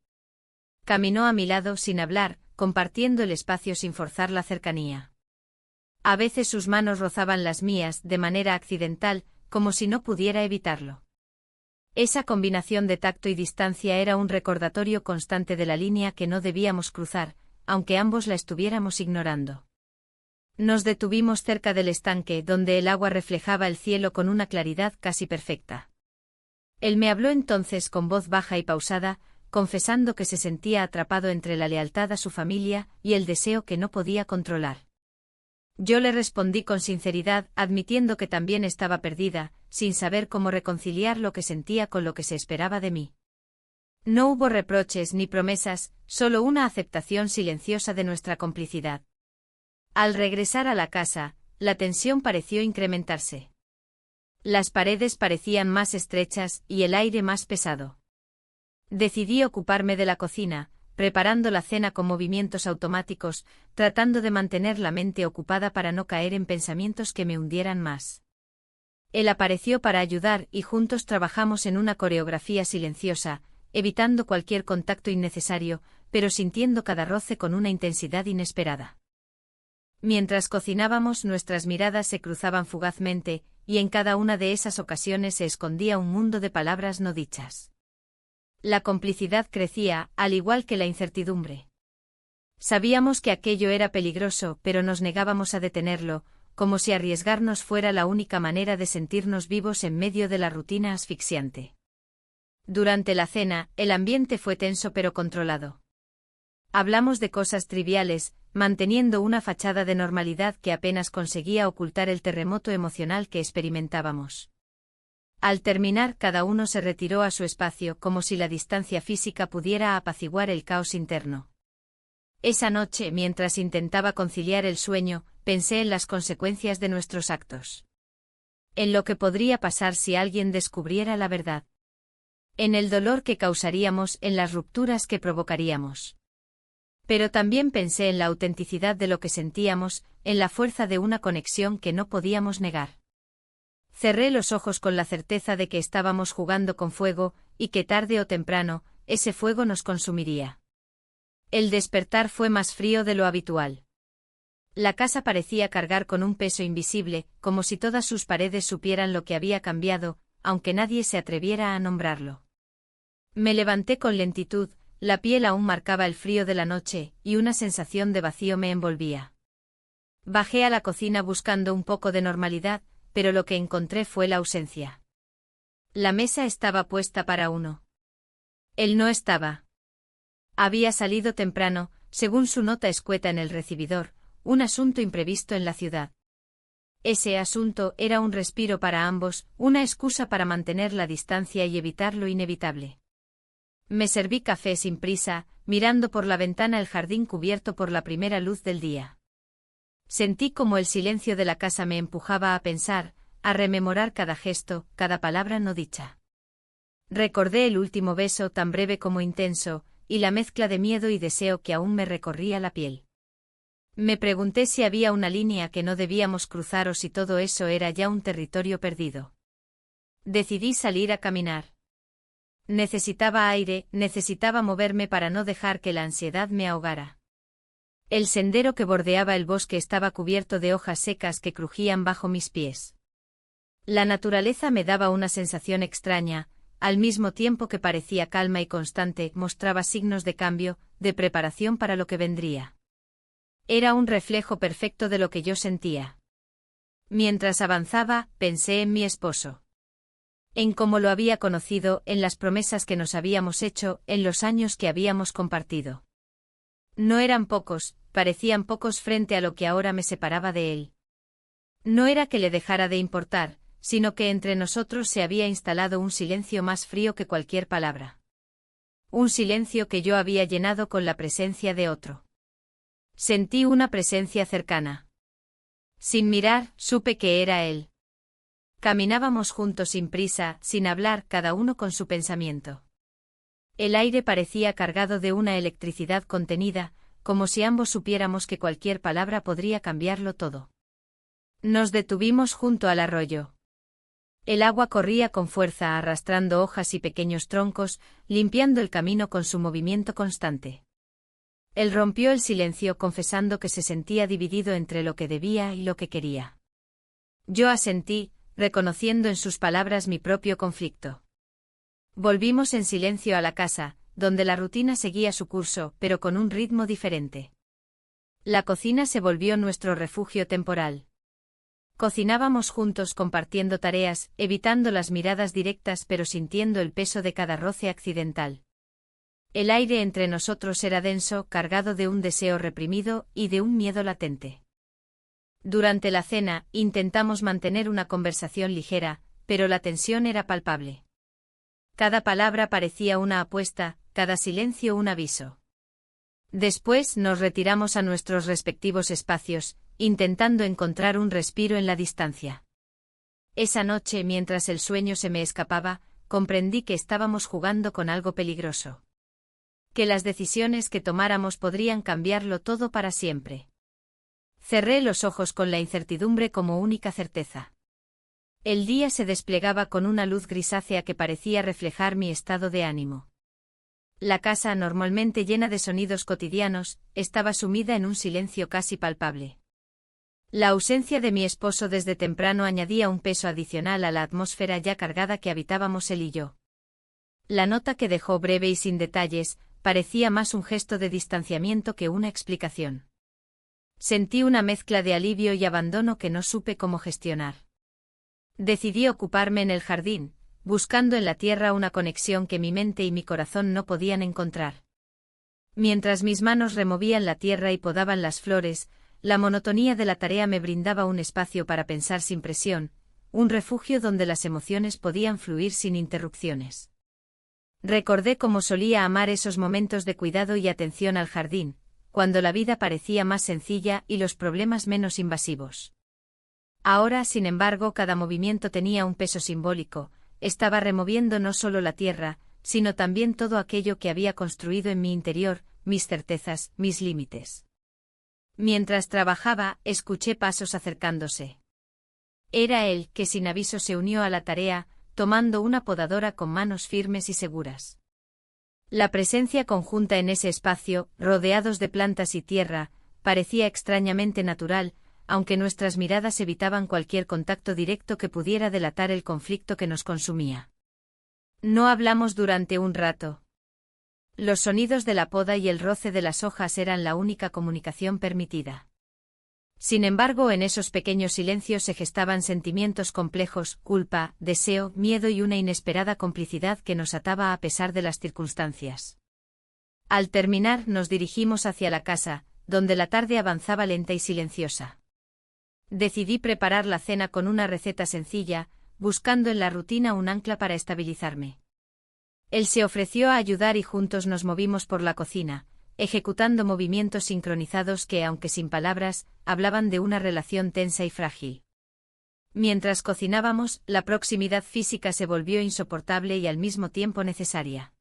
Caminó a mi lado sin hablar, compartiendo el espacio sin forzar la cercanía. A veces sus manos rozaban las mías de manera accidental, como si no pudiera evitarlo. Esa combinación de tacto y distancia era un recordatorio constante de la línea que no debíamos cruzar, aunque ambos la estuviéramos ignorando. Nos detuvimos cerca del estanque, donde el agua reflejaba el cielo con una claridad casi perfecta. Él me habló entonces con voz baja y pausada, confesando que se sentía atrapado entre la lealtad a su familia y el deseo que no podía controlar. Yo le respondí con sinceridad, admitiendo que también estaba perdida, sin saber cómo reconciliar lo que sentía con lo que se esperaba de mí. No hubo reproches ni promesas, solo una aceptación silenciosa de nuestra complicidad. Al regresar a la casa, la tensión pareció incrementarse. Las paredes parecían más estrechas y el aire más pesado. Decidí ocuparme de la cocina, preparando la cena con movimientos automáticos, tratando de mantener la mente ocupada para no caer en pensamientos que me hundieran más. Él apareció para ayudar y juntos trabajamos en una coreografía silenciosa, evitando cualquier contacto innecesario, pero sintiendo cada roce con una intensidad inesperada. Mientras cocinábamos, nuestras miradas se cruzaban fugazmente, y en cada una de esas ocasiones se escondía un mundo de palabras no dichas. La complicidad crecía, al igual que la incertidumbre. Sabíamos que aquello era peligroso, pero nos negábamos a detenerlo, como si arriesgarnos fuera la única manera de sentirnos vivos en medio de la rutina asfixiante. Durante la cena, el ambiente fue tenso pero controlado. Hablamos de cosas triviales, manteniendo una fachada de normalidad que apenas conseguía ocultar el terremoto emocional que experimentábamos. Al terminar, cada uno se retiró a su espacio como si la distancia física pudiera apaciguar el caos interno. Esa noche, mientras intentaba conciliar el sueño, pensé en las consecuencias de nuestros actos. En lo que podría pasar si alguien descubriera la verdad. En el dolor que causaríamos, en las rupturas que provocaríamos. Pero también pensé en la autenticidad de lo que sentíamos, en la fuerza de una conexión que no podíamos negar. Cerré los ojos con la certeza de que estábamos jugando con fuego, y que tarde o temprano, ese fuego nos consumiría. El despertar fue más frío de lo habitual. La casa parecía cargar con un peso invisible, como si todas sus paredes supieran lo que había cambiado, aunque nadie se atreviera a nombrarlo. Me levanté con lentitud, la piel aún marcaba el frío de la noche, y una sensación de vacío me envolvía. Bajé a la cocina buscando un poco de normalidad, pero lo que encontré fue la ausencia. La mesa estaba puesta para uno. Él no estaba. Había salido temprano, según su nota escueta en el recibidor, un asunto imprevisto en la ciudad. Ese asunto era un respiro para ambos, una excusa para mantener la distancia y evitar lo inevitable. Me serví café sin prisa, mirando por la ventana el jardín cubierto por la primera luz del día. Sentí como el silencio de la casa me empujaba a pensar, a rememorar cada gesto, cada palabra no dicha. Recordé el último beso tan breve como intenso, y la mezcla de miedo y deseo que aún me recorría la piel. Me pregunté si había una línea que no debíamos cruzar o si todo eso era ya un territorio perdido. Decidí salir a caminar. Necesitaba aire, necesitaba moverme para no dejar que la ansiedad me ahogara. El sendero que bordeaba el bosque estaba cubierto de hojas secas que crujían bajo mis pies. La naturaleza me daba una sensación extraña, al mismo tiempo que parecía calma y constante, mostraba signos de cambio, de preparación para lo que vendría. Era un reflejo perfecto de lo que yo sentía. Mientras avanzaba, pensé en mi esposo. En cómo lo había conocido, en las promesas que nos habíamos hecho, en los años que habíamos compartido. No eran pocos, parecían pocos frente a lo que ahora me separaba de él. No era que le dejara de importar, sino que entre nosotros se había instalado un silencio más frío que cualquier palabra. Un silencio que yo había llenado con la presencia de otro. Sentí una presencia cercana. Sin mirar, supe que era él. Caminábamos juntos sin prisa, sin hablar, cada uno con su pensamiento. El aire parecía cargado de una electricidad contenida, como si ambos supiéramos que cualquier palabra podría cambiarlo todo. Nos detuvimos junto al arroyo. El agua corría con fuerza arrastrando hojas y pequeños troncos, limpiando el camino con su movimiento constante. Él rompió el silencio confesando que se sentía dividido entre lo que debía y lo que quería. Yo asentí, reconociendo en sus palabras mi propio conflicto. Volvimos en silencio a la casa, donde la rutina seguía su curso, pero con un ritmo diferente. La cocina se volvió nuestro refugio temporal. Cocinábamos juntos compartiendo tareas, evitando las miradas directas pero sintiendo el peso de cada roce accidental. El aire entre nosotros era denso, cargado de un deseo reprimido y de un miedo latente. Durante la cena, intentamos mantener una conversación ligera, pero la tensión era palpable. Cada palabra parecía una apuesta, cada silencio un aviso. Después nos retiramos a nuestros respectivos espacios, intentando encontrar un respiro en la distancia. Esa noche, mientras el sueño se me escapaba, comprendí que estábamos jugando con algo peligroso. Que las decisiones que tomáramos podrían cambiarlo todo para siempre. Cerré los ojos con la incertidumbre como única certeza. El día se desplegaba con una luz grisácea que parecía reflejar mi estado de ánimo. La casa, normalmente llena de sonidos cotidianos, estaba sumida en un silencio casi palpable. La ausencia de mi esposo desde temprano añadía un peso adicional a la atmósfera ya cargada que habitábamos él y yo. La nota que dejó, breve y sin detalles, parecía más un gesto de distanciamiento que una explicación. Sentí una mezcla de alivio y abandono que no supe cómo gestionar. Decidí ocuparme en el jardín, buscando en la tierra una conexión que mi mente y mi corazón no podían encontrar. Mientras mis manos removían la tierra y podaban las flores, la monotonía de la tarea me brindaba un espacio para pensar sin presión, un refugio donde las emociones podían fluir sin interrupciones. Recordé cómo solía amar esos momentos de cuidado y atención al jardín, cuando la vida parecía más sencilla y los problemas menos invasivos. Ahora, sin embargo, cada movimiento tenía un peso simbólico. Estaba removiendo no solo la tierra, sino también todo aquello que había construido en mi interior, mis certezas, mis límites. Mientras trabajaba, escuché pasos acercándose. Era él que sin aviso se unió a la tarea, tomando una podadora con manos firmes y seguras. La presencia conjunta en ese espacio, rodeados de plantas y tierra, parecía extrañamente natural, aunque nuestras miradas evitaban cualquier contacto directo que pudiera delatar el conflicto que nos consumía. No hablamos durante un rato. Los sonidos de la poda y el roce de las hojas eran la única comunicación permitida. Sin embargo, en esos pequeños silencios se gestaban sentimientos complejos, culpa, deseo, miedo y una inesperada complicidad que nos ataba a pesar de las circunstancias. Al terminar, nos dirigimos hacia la casa, donde la tarde avanzaba lenta y silenciosa. Decidí preparar la cena con una receta sencilla, buscando en la rutina un ancla para estabilizarme. Él se ofreció a ayudar y juntos nos movimos por la cocina, ejecutando movimientos sincronizados que, aunque sin palabras, hablaban de una relación tensa y frágil. Mientras cocinábamos, la proximidad física se volvió insoportable y al mismo tiempo necesaria.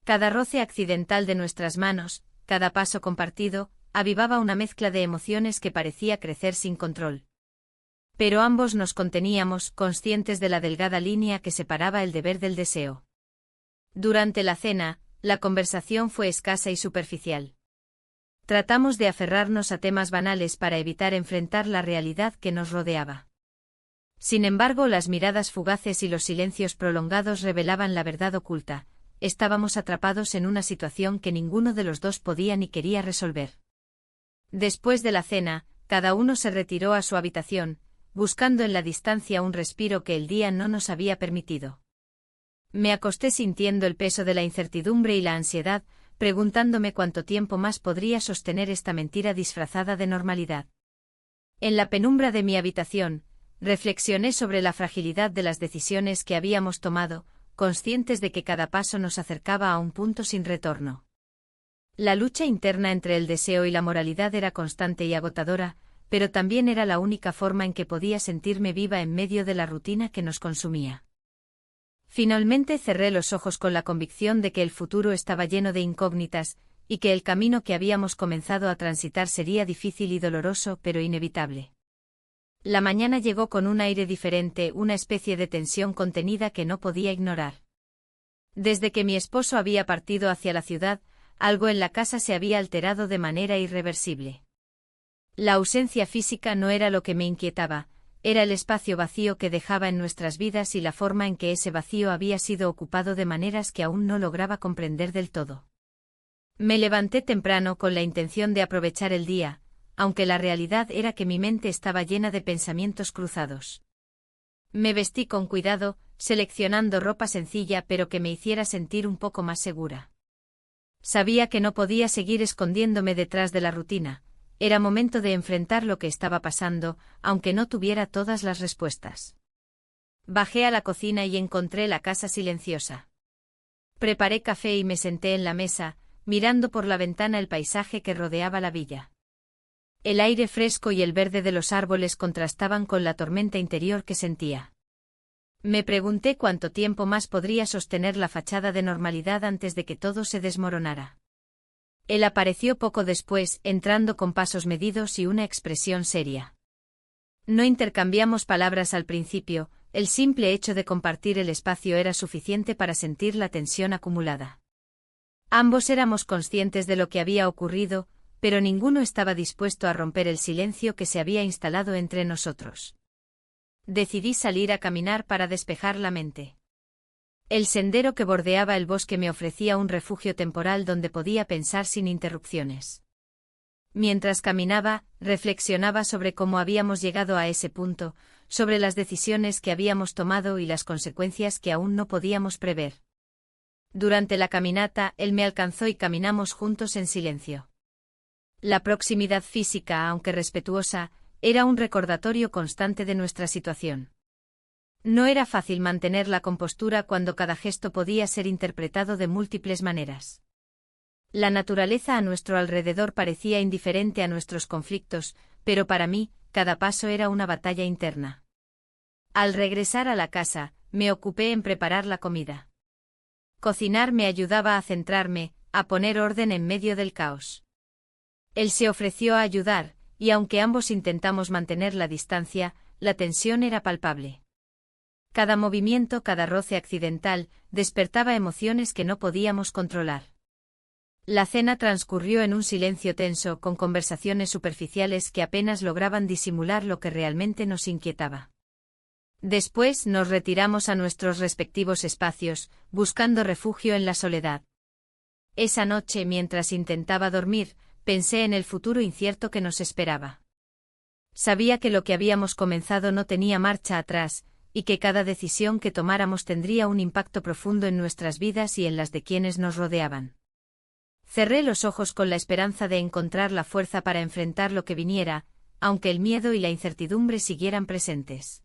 Cada roce accidental de nuestras manos, cada paso compartido, avivaba una mezcla de emociones que parecía crecer sin control. Pero ambos nos conteníamos, conscientes de la delgada línea que separaba el deber del deseo. Durante la cena, la conversación fue escasa y superficial. Tratamos de aferrarnos a temas banales para evitar enfrentar la realidad que nos rodeaba. Sin embargo, las miradas fugaces y los silencios prolongados revelaban la verdad oculta. Estábamos atrapados en una situación que ninguno de los dos podía ni quería resolver. Después de la cena, cada uno se retiró a su habitación, buscando en la distancia un respiro que el día no nos había permitido. Me acosté sintiendo el peso de la incertidumbre y la ansiedad, preguntándome cuánto tiempo más podría sostener esta mentira disfrazada de normalidad. En la penumbra de mi habitación, reflexioné sobre la fragilidad de las decisiones que habíamos tomado, conscientes de que cada paso nos acercaba a un punto sin retorno. La lucha interna entre el deseo y la moralidad era constante y agotadora, pero también era la única forma en que podía sentirme viva en medio de la rutina que nos consumía. Finalmente cerré los ojos con la convicción de que el futuro estaba lleno de incógnitas, y que el camino que habíamos comenzado a transitar sería difícil y doloroso, pero inevitable. La mañana llegó con un aire diferente, una especie de tensión contenida que no podía ignorar. Desde que mi esposo había partido hacia la ciudad, algo en la casa se había alterado de manera irreversible. La ausencia física no era lo que me inquietaba, era el espacio vacío que dejaba en nuestras vidas y la forma en que ese vacío había sido ocupado de maneras que aún no lograba comprender del todo. Me levanté temprano con la intención de aprovechar el día, aunque la realidad era que mi mente estaba llena de pensamientos cruzados. Me vestí con cuidado, seleccionando ropa sencilla pero que me hiciera sentir un poco más segura. Sabía que no podía seguir escondiéndome detrás de la rutina, era momento de enfrentar lo que estaba pasando, aunque no tuviera todas las respuestas. Bajé a la cocina y encontré la casa silenciosa. Preparé café y me senté en la mesa, mirando por la ventana el paisaje que rodeaba la villa. El aire fresco y el verde de los árboles contrastaban con la tormenta interior que sentía. Me pregunté cuánto tiempo más podría sostener la fachada de normalidad antes de que todo se desmoronara. Él apareció poco después, entrando con pasos medidos y una expresión seria. No intercambiamos palabras al principio, el simple hecho de compartir el espacio era suficiente para sentir la tensión acumulada. Ambos éramos conscientes de lo que había ocurrido, pero ninguno estaba dispuesto a romper el silencio que se había instalado entre nosotros. Decidí salir a caminar para despejar la mente. El sendero que bordeaba el bosque me ofrecía un refugio temporal donde podía pensar sin interrupciones. Mientras caminaba, reflexionaba sobre cómo habíamos llegado a ese punto, sobre las decisiones que habíamos tomado y las consecuencias que aún no podíamos prever. Durante la caminata, él me alcanzó y caminamos juntos en silencio. La proximidad física, aunque respetuosa, era un recordatorio constante de nuestra situación. No era fácil mantener la compostura cuando cada gesto podía ser interpretado de múltiples maneras. La naturaleza a nuestro alrededor parecía indiferente a nuestros conflictos, pero para mí, cada paso era una batalla interna. Al regresar a la casa, me ocupé en preparar la comida. Cocinar me ayudaba a centrarme, a poner orden en medio del caos. Él se ofreció a ayudar, y aunque ambos intentamos mantener la distancia, la tensión era palpable. Cada movimiento, cada roce accidental, despertaba emociones que no podíamos controlar. La cena transcurrió en un silencio tenso, con conversaciones superficiales que apenas lograban disimular lo que realmente nos inquietaba. Después nos retiramos a nuestros respectivos espacios, buscando refugio en la soledad. Esa noche, mientras intentaba dormir, pensé en el futuro incierto que nos esperaba. Sabía que lo que habíamos comenzado no tenía marcha atrás, y que cada decisión que tomáramos tendría un impacto profundo en nuestras vidas y en las de quienes nos rodeaban. Cerré los ojos con la esperanza de encontrar la fuerza para enfrentar lo que viniera, aunque el miedo y la incertidumbre siguieran presentes.